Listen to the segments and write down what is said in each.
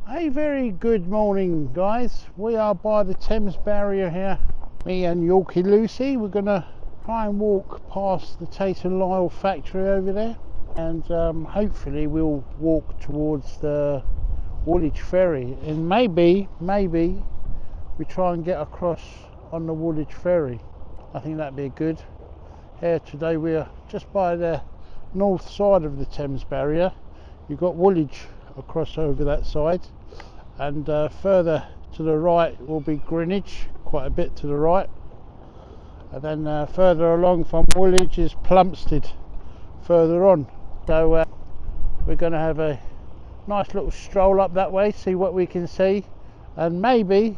A very good morning, guys. We are by the Thames Barrier here. Me and Yorkie Lucy. We're going to try and walk past the Tate Lyle factory over there, and hopefully we'll walk towards the Woolwich Ferry, and maybe we try and get across on the Woolwich Ferry. I think that'd be good. Here today we're just by the north side of the Thames Barrier. You've got Woolwich across over that side, and further to the right will be Greenwich, quite a bit to the right, and then further along from Woolwich is Plumstead further on. So we're going to have a nice little stroll up that way, see what we can see, and maybe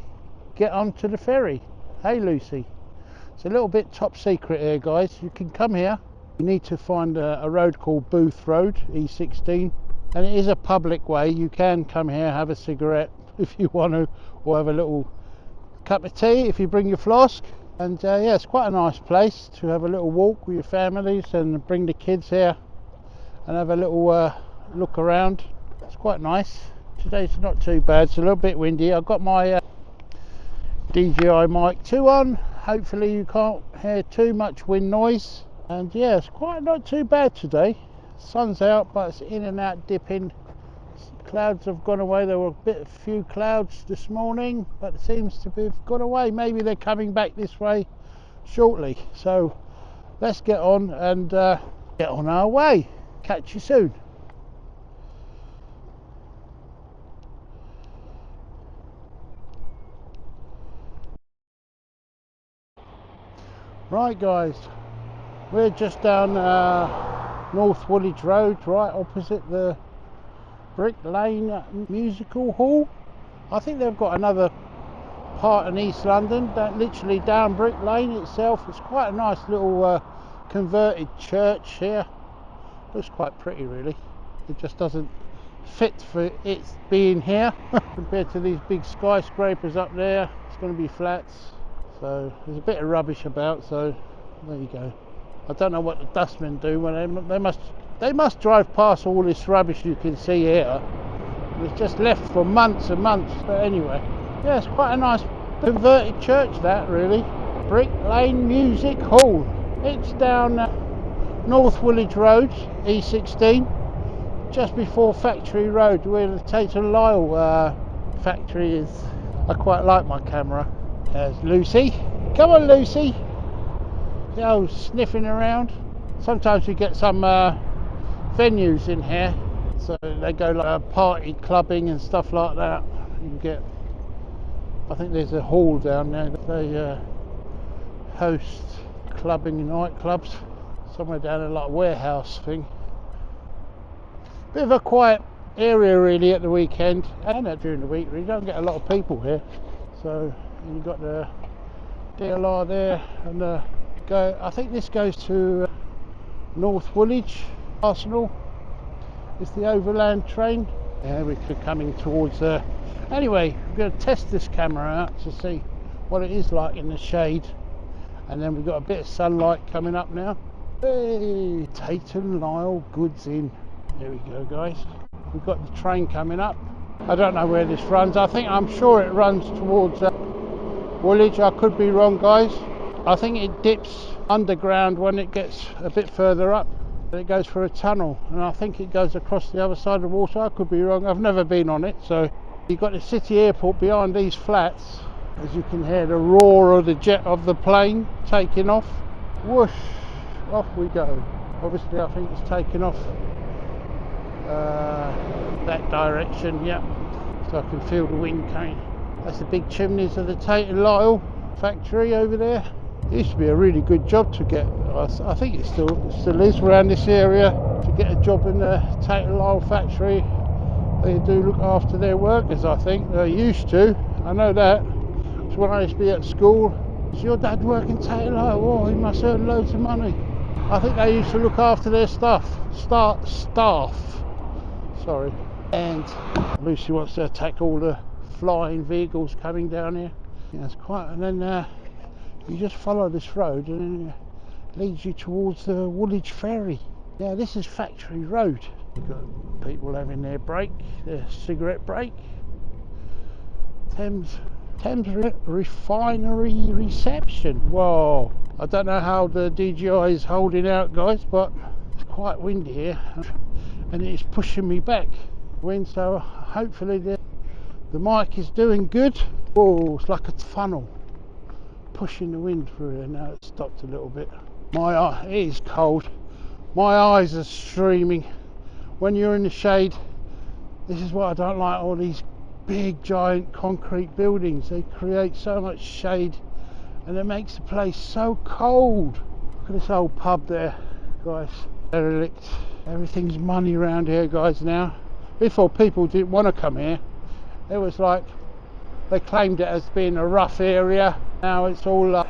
get onto the ferry. Hey Lucy, it's a little bit top secret here, guys. You can come here, you need to find a road called Booth Road, E16, and it is a public way. You can come here, have a cigarette if you want to, or have a little cup of tea if you bring your flask. And yeah, it's quite a nice place to have a little walk with your families and bring the kids here and have a little look around. It's quite nice. Today's not too bad. It's a little bit windy. I've got my DJI Mic 2 on. Hopefully you can't hear too much wind noise. And yeah, it's quite not too bad today. Sun's out, but it's in and out dipping. Clouds have gone away. There were a few clouds this morning, but it seems to have gone away. Maybe they're coming back this way shortly. So let's get on and get on our way. Catch you soon. Right guys, we're just down North Woolwich Road, right opposite the Brick Lane Musical Hall. I think they've got another part in East London, literally down Brick Lane itself. It's quite a nice little converted church here. Looks quite pretty really. It just doesn't fit for its being here compared to these big skyscrapers up there. It's going to be flats, so there's a bit of rubbish about, so there you go. I don't know what the dustmen do when they must drive past all this rubbish you can see here. It's just left for months and months. But anyway, yeah, it's quite a nice converted church that really. Brick Lane Music Hall. It's down North Woolwich Road, E16, just before Factory Road, where the Tate Lyle factory is. I quite like my camera. There's Lucy. Come on Lucy. Oh, sniffing around. Sometimes we get some venues in here, so they go like party clubbing and stuff like that. You can get, I think there's a hall down there that they host clubbing and nightclubs. Somewhere down there, like a warehouse thing. Bit of a quiet area really at the weekend, and during the week. You don't get a lot of people here. So you've got the DLR there, and I think this goes to North Woolwich Arsenal. It's the overland train. Yeah, we're coming towards there. Anyway, we're going to test this camera out to see what it is like in the shade, and then we've got a bit of sunlight coming up now. Hey, Tate Lyle Goods Inn. There we go, guys. We've got the train coming up. I don't know where this runs. I'm sure it runs towards Woolwich. I could be wrong, guys. I think it dips underground when it gets a bit further up. It goes for a tunnel, and I think it goes across the other side of the water. I could be wrong. I've never been on it. So you've got the city airport behind these flats. As you can hear the roar of the jet of the plane taking off. Whoosh, off we go. Obviously I think it's taking off that direction, yeah. So I can feel the wind coming. That's the big chimneys of the Tate Lyle factory over there. It used to be a really good job to get. I think it still is around this area, to get a job in the Tate Lyle factory. They do look after their workers, I think. They used to. I know that. So when I used to be at school, does your dad work in Tate Lyle? Oh, he must earn loads of money. I think they used to look after their staff. Sorry. And Lucy wants to attack all the flying vehicles coming down here. Yeah, it's quite. And then you just follow this road, and then it leads you towards the Woolwich Ferry. Yeah, this is Factory Road. You've got people having their break, their cigarette break. Thames refinery reception. Whoa, I don't know how the DJI is holding out, guys, but it's quite windy here and it's pushing me back wind, so hopefully the mic is doing good. Whoa, it's like a funnel pushing the wind through here. Now it's stopped a little bit. It is cold. My eyes are streaming. When you're in the shade, this is what I don't like, all these big giant concrete buildings. They create so much shade and it makes the place so cold. Look at this old pub there, guys. Derelict. Everything's money around here, guys, now. Before, people didn't want to come here. It was like they claimed it as being a rough area. Now it's all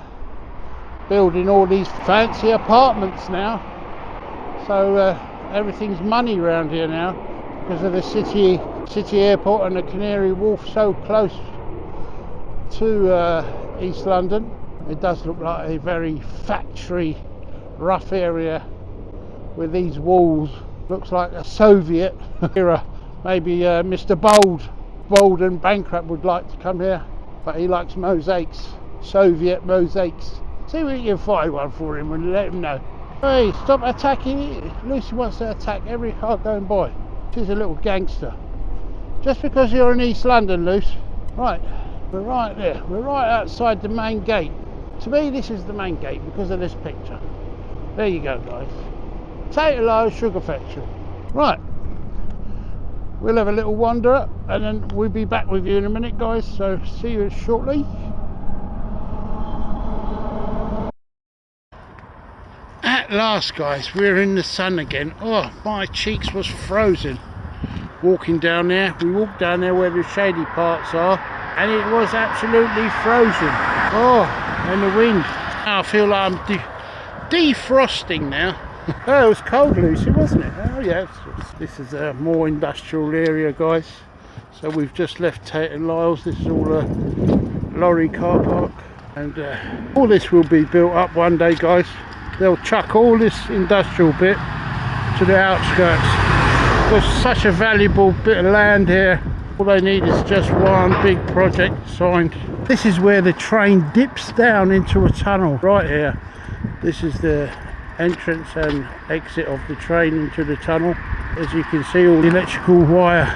building all these fancy apartments now. So everything's money around here now because of the city airport and the Canary Wharf so close to East London. It does look like a very factory rough area with these walls. Looks like a Soviet era. Maybe Mr. Bold and Bankrupt would like to come here, but he likes mosaics, Soviet mosaics. See if you can find one for him and let him know. Hey, stop attacking it. Lucy wants to attack every car going by. She's a little gangster. Just because you're in East London, Luce. Right, we're right there. We're right outside the main gate. To me, this is the main gate because of this picture. There you go, guys. Tate Lyle Sugar Factory. Right. We'll have a little wander and then we'll be back with you in a minute, guys. So see you shortly. At last, guys, we're in the sun again. Oh, my cheeks was frozen walking down there. We walked down there where the shady parts are and it was absolutely frozen. Oh, and the wind. Now I feel like I'm defrosting now. Oh, it was cold, Lucy, wasn't it? Oh yeah. This is a more industrial area, guys. So we've just left Tate Lyle's. This is all a lorry car park, and all this will be built up one day, guys. They'll chuck all this industrial bit to the outskirts. There's such a valuable bit of land here. All they need is just one big project signed. This is where the train dips down into a tunnel, right here. This is the entrance and exit of the train into the tunnel. As you can see, all the electrical wire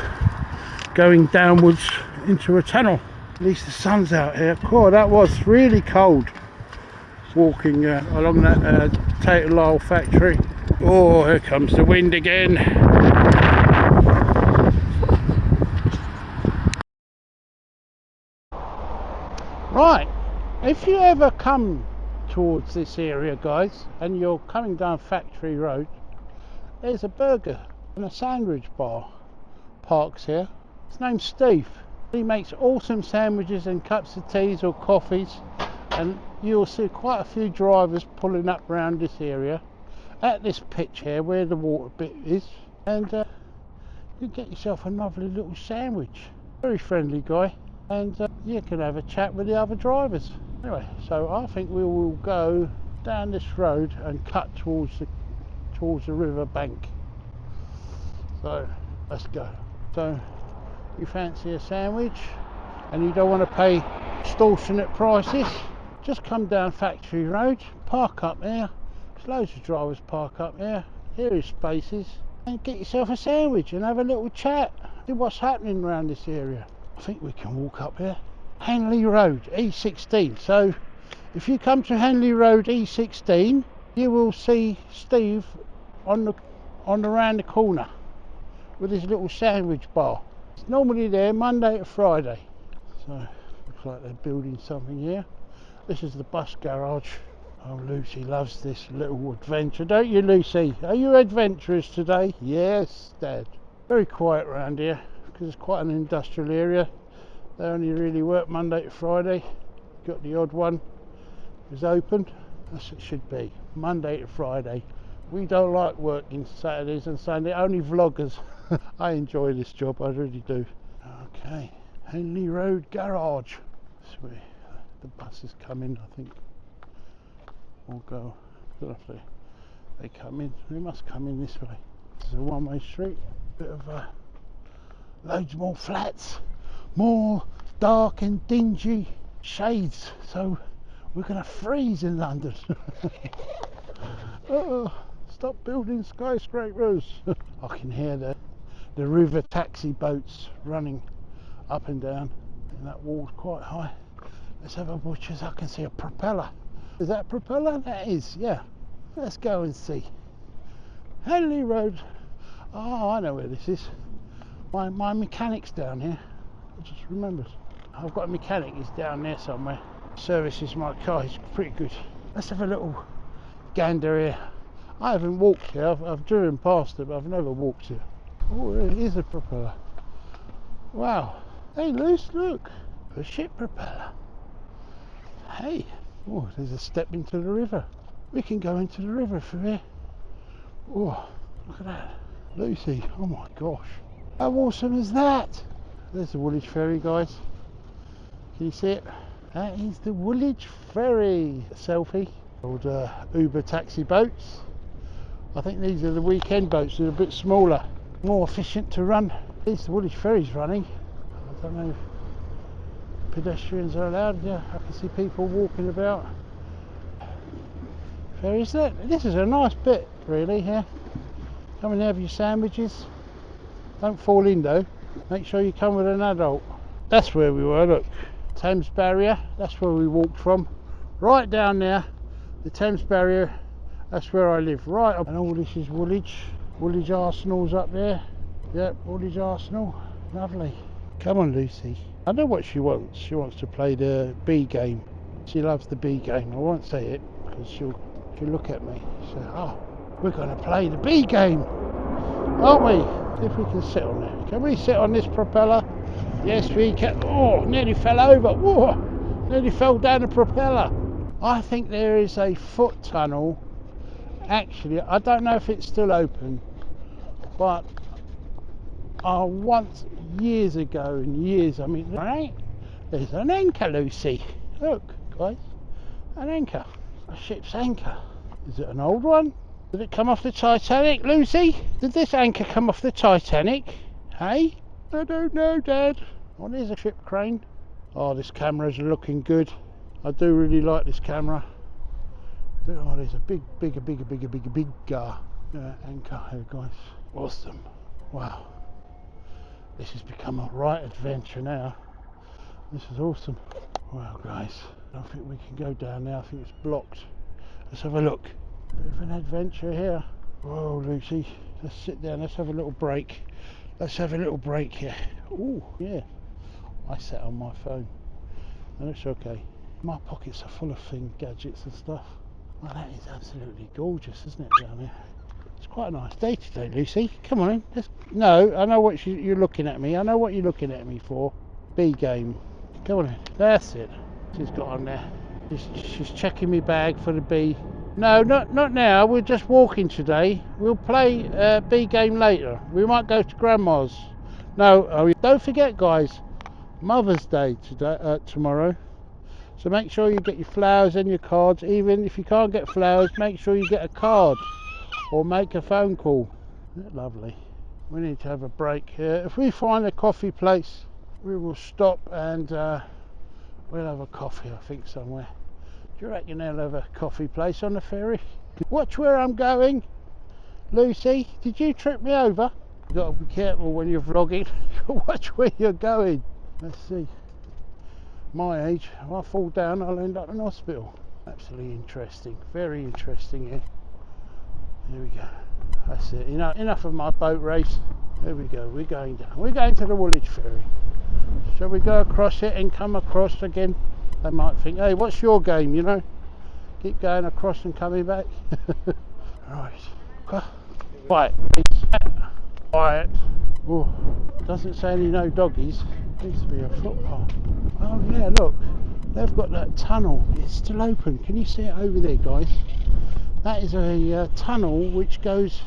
going downwards into a tunnel. At least the sun's out here. God, that was really cold walking along that Tate Lyle factory. Oh, here comes the wind again. Right, if you ever come towards this area, guys, and you're coming down Factory Road, there's a burger and a sandwich bar parks here. His name's Steve. He makes awesome sandwiches and cups of teas or coffees, and you'll see quite a few drivers pulling up around this area at this pitch here where the water bit is, and you get yourself a lovely little sandwich. Very friendly guy, and you can have a chat with the other drivers. Anyway, so I think we will go down this road and cut towards the river bank. So let's go. So you fancy a sandwich and you don't want to pay extortionate prices, just come down Factory Road, park up there. There's loads of drivers park up there. Here is spaces, and get yourself a sandwich and have a little chat. See what's happening around this area. I think we can walk up here. Henley Road, E16. So if you come to Henley Road E16, you will see Steve on the round the corner with his little sandwich bar. It's normally there Monday to Friday. So looks like they're building something here. This is the bus garage. Oh, Lucy loves this little adventure, don't you, Lucy? Are you adventurous today? Yes, Dad. Very quiet around here because it's quite an industrial area. They only really work Monday to Friday. Got the odd one is open. As it should be. Monday to Friday. We don't like working Saturdays and Sunday. Only vloggers. I enjoy this job. I really do. Okay. Henley Road Garage. That's where the bus is coming, I think. Or go. I don't know if they come in. They must come in this way. It's a one-way street. Bit of loads more flats. More dark and dingy shades, so we're going to freeze in London. Stop building skyscrapers. I can hear the river taxi boats running up and down, and that wall's quite high. Let's have a butcher's. I can see a propeller. Is that a propeller? That is, yeah. Let's go and see. Henley Road. Oh, I know where this is. My mechanic's down here. I just remembered. I've got a mechanic, he's down there somewhere. Services my car, he's pretty good. Let's have a little gander here. I haven't walked here, I've driven past it, but I've never walked here. Oh, it is a propeller. Wow. Hey, Luce, look. A ship propeller. Hey. Oh, there's a step into the river. We can go into the river from here. Oh, look at that. Lucy, oh my gosh. How awesome is that? There's the Woolwich Ferry, guys. Can you see it? That is the Woolwich Ferry. A selfie. Old Uber taxi boats. I think these are the weekend boats. They're a bit smaller, more efficient to run. At least the Woolwich Ferry's running. I don't know if pedestrians are allowed. Yeah, I can see people walking about. Ferries there. This is a nice bit, really, here. Come and have your sandwiches. Don't fall in though. Make sure you come with an adult. That's where we were, look. Thames Barrier, that's where we walked from. Right down there, the Thames Barrier, that's where I live, right up. And all this is Woolwich. Woolwich Arsenal's up there. Yep, Woolwich Arsenal. Lovely. Come on, Lucy. I know what she wants. She wants to play the B game. She loves the B game. I won't say it because she'll look at me. She'll say, oh, we're going to play the B game, aren't we? See if we can sit on there. Can we sit on this propeller? Yes, we can. Oh, nearly fell over. Whoa, nearly fell down the propeller. I think there is a foot tunnel. Actually, I don't know if it's still open, but once, years ago, and years, I mean, right? There's an anchor, Lucy. Look, guys, an anchor. A ship's anchor. Is it an old one? Did it come off the Titanic, Lucy? Did this anchor come off the Titanic? Hey? I don't know, Dad. Oh, there's a ship crane. Oh, this camera's looking good. I do really like this camera. Oh, there's a big anchor here, guys. Awesome. Wow. This has become a right adventure now. This is awesome. Wow, guys. I don't think we can go down there. I think it's blocked. Let's have a look. Bit of an adventure here. Whoa, Lucy. Let's sit down. Let's have a little break. Let's have a little break here. Oh, yeah. I sat on my phone. And it's okay. My pockets are full of things, gadgets and stuff. Well, that is absolutely gorgeous, isn't it, down there? It's quite a nice day today, Lucy. Come on in. No, I know what you're looking at me. I know what you're looking at me for. B game. Come on in. That's it. She's got on there. She's checking my bag for the B. No, not now. We're just walking today. We'll play B game later. We might go to Grandma's. No, don't forget, guys. Mother's Day today, tomorrow. So make sure you get your flowers and your cards. Even if you can't get flowers, make sure you get a card or make a phone call. Isn't it lovely? We need to have a break here. If we find a coffee place, we will stop and we'll have a coffee, I think, somewhere. Do you reckon they'll have a coffee place on the ferry? Watch where I'm going. Lucy, did you trip me over? You've got to be careful when you're vlogging. Watch where you're going. Let's see. My age, if I fall down, I'll end up in hospital. Absolutely interesting. Very interesting here. Here we go. That's it. Enough of my boat race. There we go. We're going down. We're going to the Woolwich Ferry. Shall we go across it and come across again? They might think, hey, what's your game, you know? Keep going across and coming back. Right. Quiet, please. Quiet. Oh, doesn't say any no doggies. Needs to be a footpath. Oh yeah, look. They've got that tunnel. It's still open. Can you see it over there, guys? That is a tunnel which goes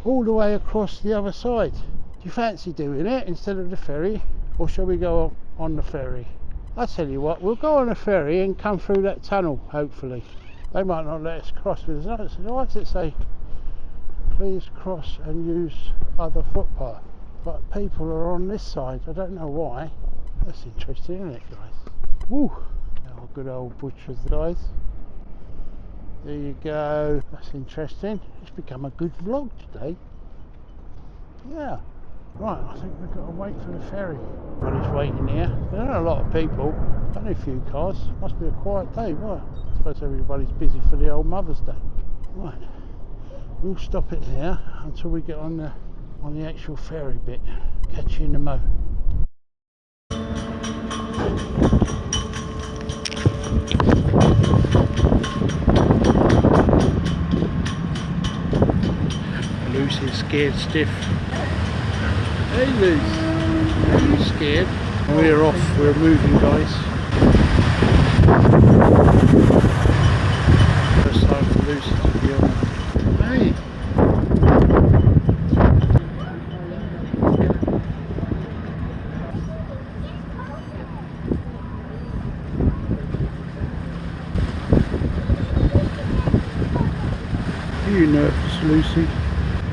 all the way across the other side. Do you fancy doing it instead of the ferry? Or shall we go on the ferry? I tell you what, we'll go on a ferry and come through that tunnel, hopefully. They might not let us cross with us. Why does it say, please cross and use other footpath? But people are on this side, I don't know why. That's interesting, isn't it, guys? Woo! Our good old butchers, guys. There you go. That's interesting. It's become a good vlog today. Yeah. Right, I think we've got to wait for the ferry. Everybody's waiting here. There are a lot of people. Only a few cars. Must be a quiet day. Right. I suppose everybody's busy for the old Mother's Day. Right. We'll stop it here until we get on the actual ferry bit. Catch you in the mo. Lucy's scared stiff. Hey Luce, are you scared? We're off, we're moving, guys. First time for Lucy to be on. Hey! Are you nervous, Lucy?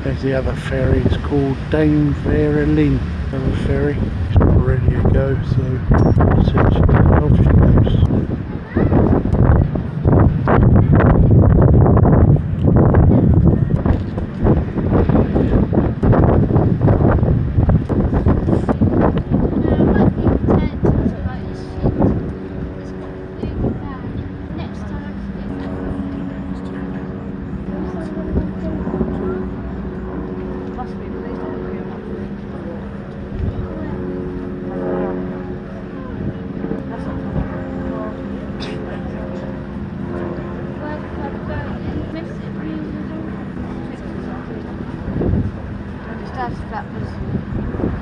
There's the other ferry, it's called Thames Barrier. Other ferry, it's not ready to go, so essentially I'll just close.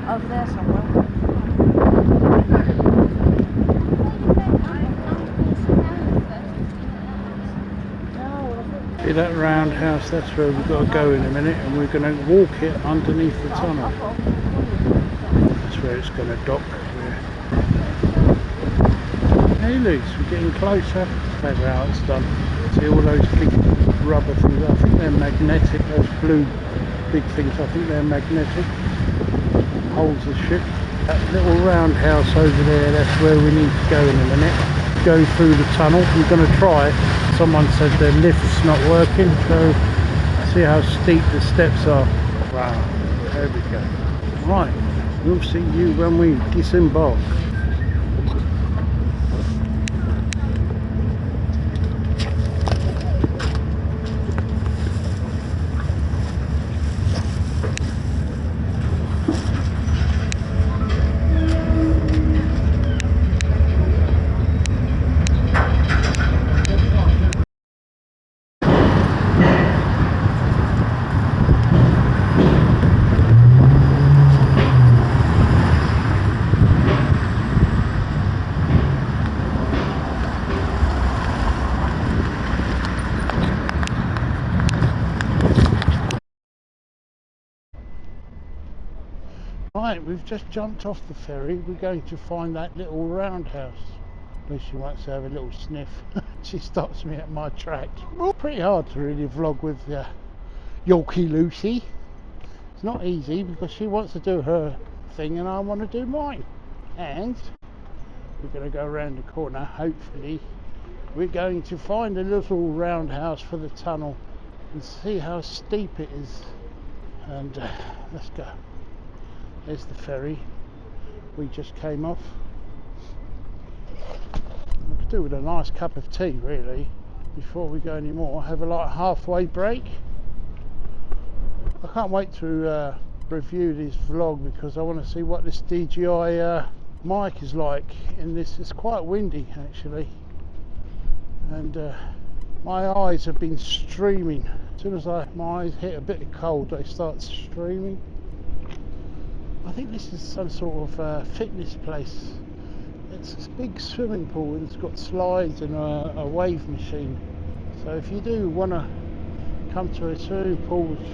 Over there somewhere. See that roundhouse, that's where we've got to go in a minute, and we're going to walk it underneath the tunnel. That's where it's going to dock. Hey Luce, we're getting closer. That's how it's done. See all those big rubber things, I think they're magnetic, those blue big things, I think they're magnetic. Holds the ship. That little roundhouse over there, that's where we need to go in a minute. Go through the tunnel. We're going to try. Someone said the lift's not working, so see how steep the steps are. Wow, there we go. Right, we'll see you when we disembark. Right, we've just jumped off the ferry. We're going to find that little roundhouse. Lucy wants to have a little sniff. She stops me at my tracks. Well, pretty hard to really vlog with Yorkie Lucy. It's not easy because she wants to do her thing and I want to do mine. And we're going to go around the corner. Hopefully we're going to find a little roundhouse for the tunnel and see how steep it is. And let's go. There's the ferry we just came off. We could do with a nice cup of tea really before we go any more. Have a like halfway break. I can't wait to review this vlog because I want to see what this DJI mic is like in this. It's quite windy actually, and my eyes have been streaming. As soon as my eyes hit a bit of cold, they start streaming. I think this is some sort of fitness place. It's a big swimming pool and it's got slides and a wave machine. So if you do want to come to a swimming pool which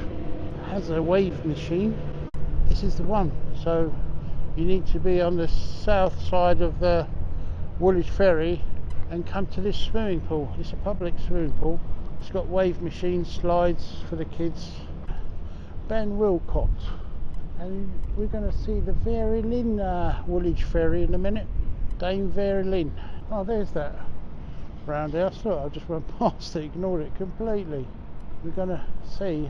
has a wave machine, this is the one. So you need to be on the south side of the Woolwich Ferry and come to this swimming pool. It's a public swimming pool. It's got wave machines, slides for the kids. Ben Wilcox, And we're going to see the Very Lynn Woolwich Ferry in a minute. Dame Very Lynn. Oh, there's that roundhouse. Look, I just went past it, ignored it completely. We're going to see.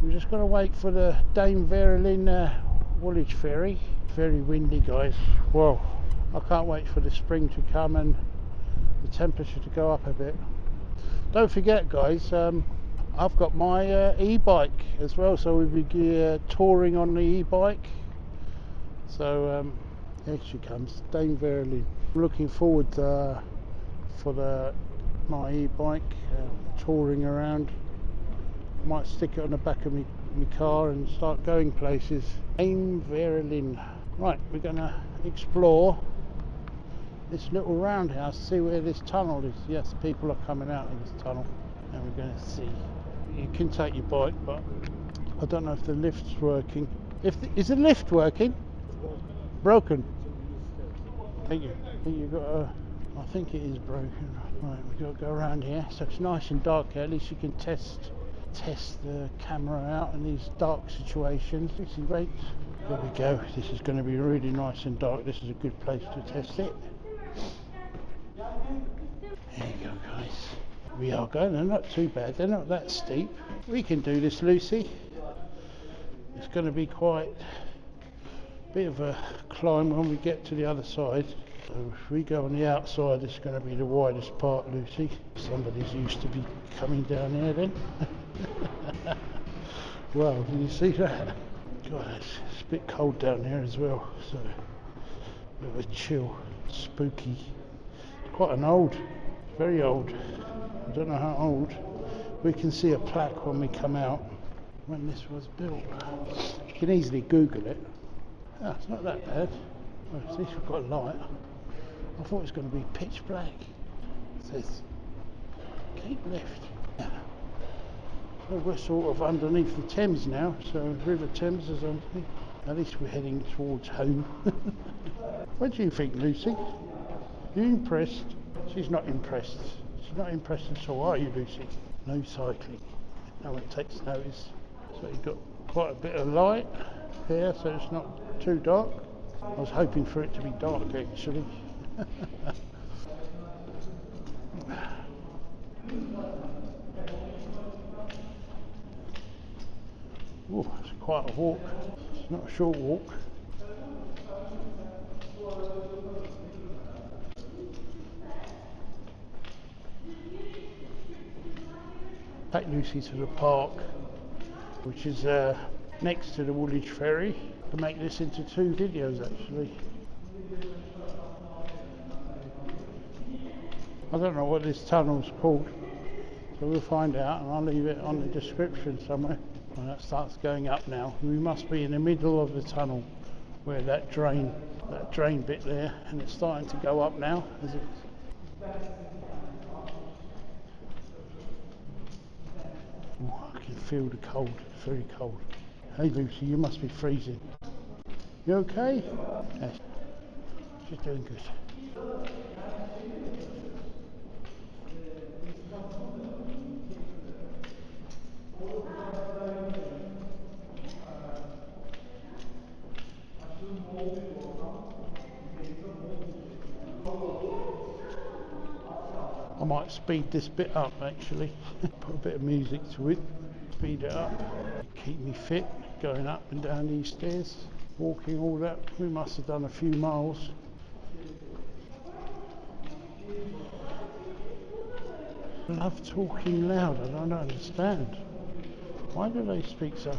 We're just going to wait for the Dame Very Lynn Woolwich Ferry. Very windy, guys. Whoa. I can't wait for the spring to come and the temperature to go up a bit. Don't forget, guys, I've got my e-bike as well, so we'll be touring on the e-bike. So here she comes, Dame Very Lynn. I'm looking forward for my e-bike touring around. I might stick it on the back of my car and start going places. Dame Very Lynn. Right, we're going to explore this little roundhouse, see where this tunnel is. Yes, people are coming out of this tunnel, and we're going to see. You can take your bike, but I don't know if the lift's working. Is the lift working? Broken. Thank you. I think it is broken. Right, we've got to go around here. So it's nice and dark here. At least you can test the camera out in these dark situations. This is great. There we go. This is going to be really nice and dark. This is a good place to test it. There you go, guys. We are going. They're not too bad. They're not that steep. We can do this, Lucy. It's going to be quite a bit of a climb when we get to the other side. So if we go on the outside, it's going to be the widest part, Lucy. Somebody's used to be coming down here then. Wow, did you see that? God, it's a bit cold down here as well. So a bit of a chill, spooky. Quite an old, very old. I don't know how old. We can see a plaque when we come out when this was built. You can easily Google it. Oh, it's not that bad. Well, at least we've got a light. I thought it was going to be pitch black. It says keep left. Yeah. So we're sort of underneath the Thames now, so River Thames is underneath. At least we're heading towards home. What do you think, Lucy? You impressed? She's not impressed. She's not impressed at all, are you, Lucy? No cycling. No one takes notice. So you've got quite a bit of light here, so it's not too dark. I was hoping for it to be dark, actually. Oh, it's quite a walk. It's not a short walk. Take Lucy to the park, which is next to the Woolwich Ferry. To make this into 2 videos, actually. I don't know what this tunnel's called, so we'll find out, and I'll leave it on the description somewhere. When that starts going up now, we must be in the middle of the tunnel where that drain bit there, and it's starting to go up now as it's. Oh, I can feel the cold. It's very cold. Hey Lucy, you must be freezing. You okay? Yes. She's doing good. I might speed this bit up, actually. Put a bit of music to it. Speed it up. Keep me fit going up and down these stairs. Walking all that. We must have done a few miles. I love talking loud. I don't understand. Why do they speak so?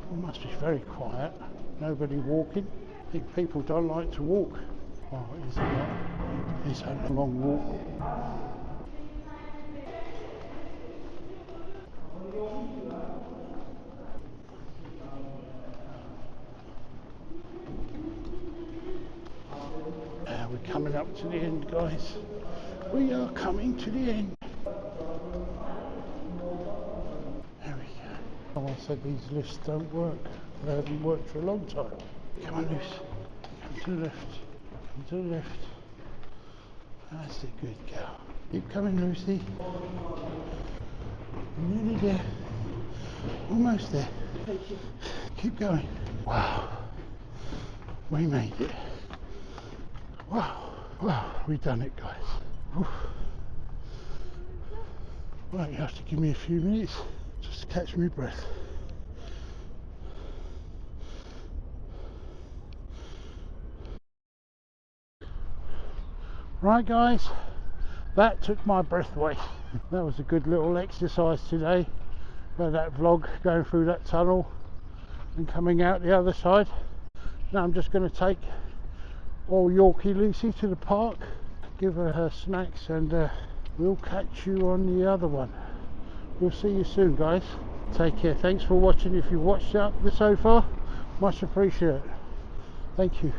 It must be very quiet. Nobody walking. I think people don't like to walk. Oh, it's a long walk. We're coming up to the end, guys. We are coming to the end. There we go. Someone said these lifts don't work. They haven't worked for a long time. Come on, Lucy. Come to the left. Come to the left. That's a good girl. Keep coming, Lucy. You're nearly there. Almost there. Keep going. Wow. We made it. Wow. Wow. We've done it, guys. Oof. Right, you have to give me a few minutes just to catch my breath. Right, guys, that took my breath away. That was a good little exercise today. That vlog going through that tunnel and coming out the other side. Now I'm just going to take old Yorkie Lucy to the park, give her her snacks, and we'll catch you on the other one. We'll see you soon, guys. Take care. Thanks for watching. If you've watched up so far, much appreciated. Thank you.